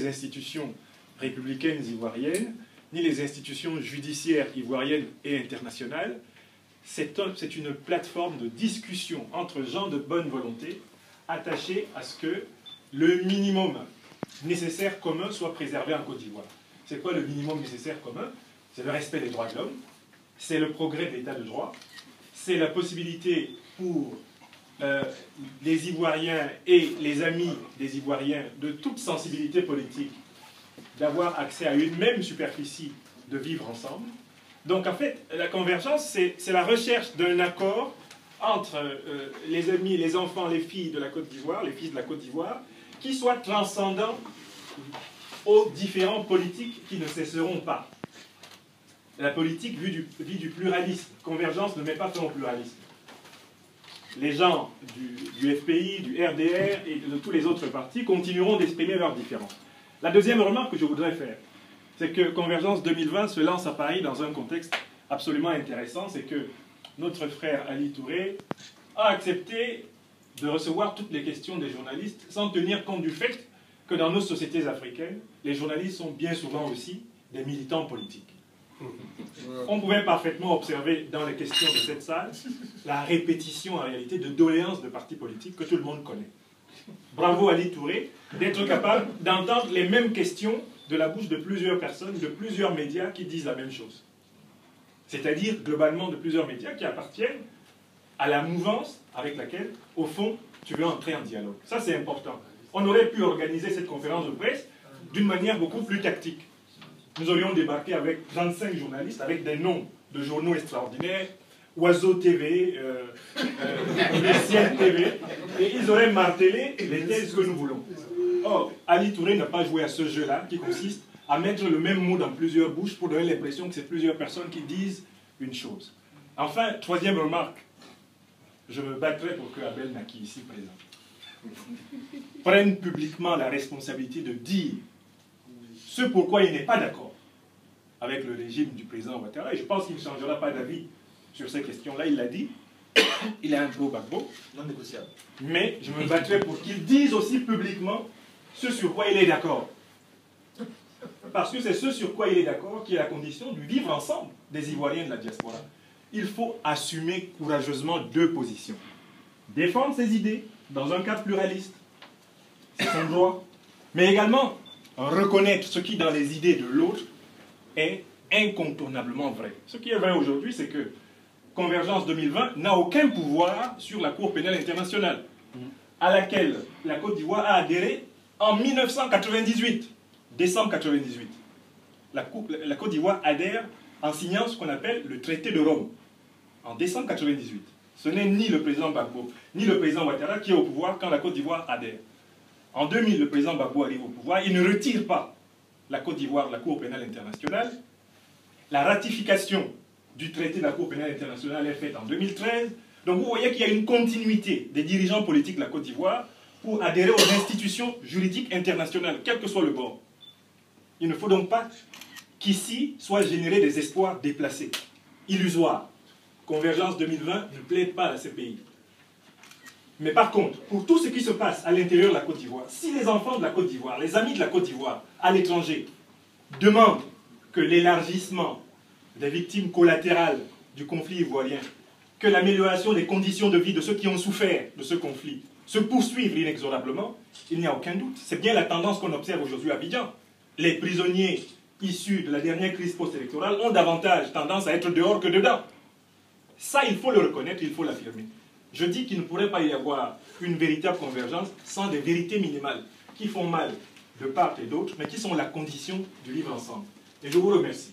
les institutions républicaines ivoiriennes, ni les institutions judiciaires ivoiriennes et internationales. C'est une plateforme de discussion entre gens de bonne volonté attachés à ce que le minimum nécessaire commun soit préservé en Côte d'Ivoire. C'est quoi le minimum nécessaire commun? C'est le respect des droits de l'homme, c'est le progrès de l'état de droit, c'est la possibilité pour les Ivoiriens et les amis des Ivoiriens de toute sensibilité politique d'avoir accès à une même superficie de vivre ensemble. Donc en fait, la convergence, c'est la recherche d'un accord entre les amis, les enfants, les filles de la Côte d'Ivoire, les fils de la Côte d'Ivoire, qui soit transcendant aux différents politiques qui ne cesseront pas. La politique vit du pluralisme. Convergence ne met pas fin au pluralisme. Les gens du FPI, du RDR et de tous les autres partis continueront d'exprimer leurs différences. La deuxième remarque que je voudrais faire, c'est que Convergence 2020 se lance à Paris dans un contexte absolument intéressant, c'est que notre frère Ali Touré a accepté de recevoir toutes les questions des journalistes sans tenir compte du fait que dans nos sociétés africaines, les journalistes sont bien souvent aussi des militants politiques. On pouvait parfaitement observer dans les questions de cette salle la répétition en réalité de doléances de partis politiques que tout le monde connaît. Bravo Ali Touré d'être capable d'entendre les mêmes questions de la bouche de plusieurs personnes, de plusieurs médias qui disent la même chose. C'est-à-dire globalement de plusieurs médias qui appartiennent à la mouvance avec laquelle, au fond, tu veux entrer en dialogue. Ça, c'est important. On aurait pu organiser cette conférence de presse d'une manière beaucoup plus tactique. Nous aurions débarqué avec 35 journalistes, avec des noms de journaux extraordinaires, Oiseau TV, Le Ciel TV, et ils auraient martelé les thèses que nous voulons. Or, Ali Touré n'a pas joué à ce jeu-là, qui consiste à mettre le même mot dans plusieurs bouches pour donner l'impression que c'est plusieurs personnes qui disent une chose. Enfin, troisième remarque, je me battrai pour que Abel Naki, ici présent, prenne publiquement la responsabilité de dire ce pourquoi il n'est pas d'accord avec le régime du président Ouattara, et je pense qu'il ne changera pas d'avis sur ces questions-là, il l'a dit, il est un pro-Gbagbo, non négociable. Mais je me battrai pour qu'il dise aussi publiquement ce sur quoi il est d'accord. Parce que c'est ce sur quoi il est d'accord qui est la condition du vivre ensemble des Ivoiriens de la diaspora. Il faut assumer courageusement deux positions. Défendre ses idées dans un cadre pluraliste, c'est son droit. Mais également reconnaître ce qui dans les idées de l'autre est incontournablement vrai. Ce qui est vrai aujourd'hui, c'est que Convergence 2020 n'a aucun pouvoir sur la Cour pénale internationale, à laquelle la Côte d'Ivoire a adhéré en 1998, décembre 1998. La Côte d'Ivoire adhère en signant ce qu'on appelle le traité de Rome, en décembre 1998. Ce n'est ni le président Gbagbo, ni le président Ouattara qui est au pouvoir quand la Côte d'Ivoire adhère. En 2000, le président Gbagbo arrive au pouvoir, il ne retire pas la Côte d'Ivoire de la Cour pénale internationale. La ratification du traité de la Cour pénale internationale est faite en 2013. Donc vous voyez qu'il y a une continuité des dirigeants politiques de la Côte d'Ivoire pour adhérer aux institutions juridiques internationales, quel que soit le bord. Il ne faut donc pas qu'ici soient générés des espoirs déplacés, illusoires. Convergence 2020 ne plaide pas à ces pays. Mais par contre, pour tout ce qui se passe à l'intérieur de la Côte d'Ivoire, si les enfants de la Côte d'Ivoire, les amis de la Côte d'Ivoire à l'étranger demandent que l'élargissement des victimes collatérales du conflit ivoirien, que l'amélioration des conditions de vie de ceux qui ont souffert de ce conflit se poursuivent inexorablement, il n'y a aucun doute. C'est bien la tendance qu'on observe aujourd'hui à Abidjan. Les prisonniers issus de la dernière crise post-électorale ont davantage tendance à être dehors que dedans. Ça, il faut le reconnaître, il faut l'affirmer. Je dis qu'il ne pourrait pas y avoir une véritable convergence sans des vérités minimales qui font mal de part et d'autre, mais qui sont la condition du vivre ensemble. Et je vous remercie.